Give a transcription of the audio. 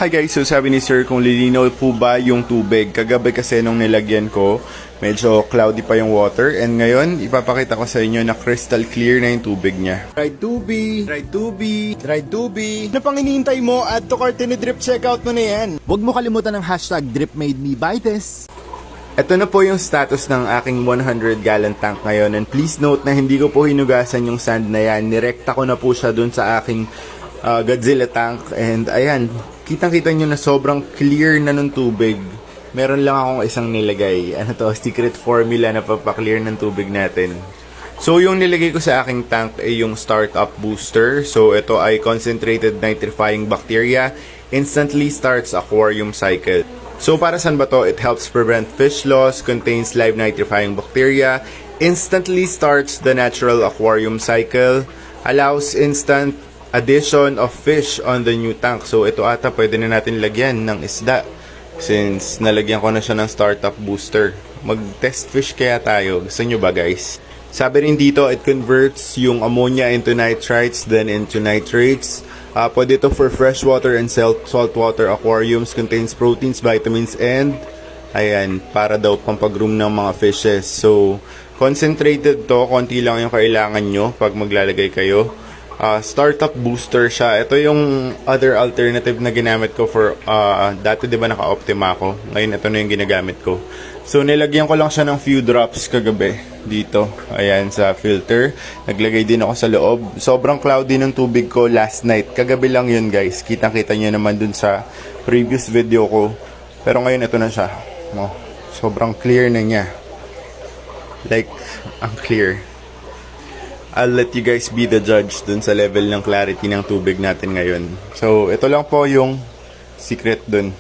Hi guys, so sabi ni sir kung lilinaw po ba yung tubig. Kagabi kasi nung nilagyan ko, medyo cloudy pa yung water. And ngayon, ipapakita ko sa inyo na crystal clear na yung tubig niya. Dried tubi, dried tubi, dried tubi. Ano pang hinihintay mo? Add to cart and drip checkout mo na yan. Huwag mo kalimutan ng hashtag DripMadeMeBuy Ito na po yung status ng aking 100 gallon tank ngayon. And please note na hindi ko po hinugasan yung sand na yan. Nirekta ko na po siya dun sa aking Godzilla tank. And ayan, kitang-kita nyo na sobrang clear na ng tubig. Meron lang akong isang nilagay. Ano to? Secret formula na papaklear ng tubig natin. So, yung nilagay ko sa aking tank ay yung startup booster. So, ito ay concentrated nitrifying bacteria. Instantly starts aquarium cycle. So, para saan ba to? It helps prevent fish loss, contains live nitrifying bacteria, instantly starts the natural aquarium cycle, allows instant addition of fish on the new tank. So ito ata pwede na natin lagyan ng isda since nalagyan ko na siya ng startup booster. Mag-test fish kaya tayo. Gusto nyo ba guys? Sabi rin dito, it converts yung ammonia into nitrites then into nitrates. Pwede ito for freshwater and saltwater aquariums. Contains proteins, vitamins, and ayan, para daw pampag-groom ng mga fishes. So concentrated to, konti lang yung kailangan nyo pag maglalagay kayo. Startup booster siya. Ito yung other alternative na ginamit ko for dati 'di ba naka-Optima ako. Ngayon ito na yung ginagamit ko. So nilagyan ko lang siya ng few drops kagabi dito. Ayan sa filter. Naglagay din ako sa loob. Sobrang cloudy ng tubig ko last night. Kagabi lang yun guys. Kitang-kita niyo naman dun sa previous video ko. Pero ngayon ito na siya. Oh, sobrang clear na niya. Like ang clear. I'll let you guys be the judge dun sa level ng clarity ng tubig natin ngayon. So, ito lang po yung secret dun.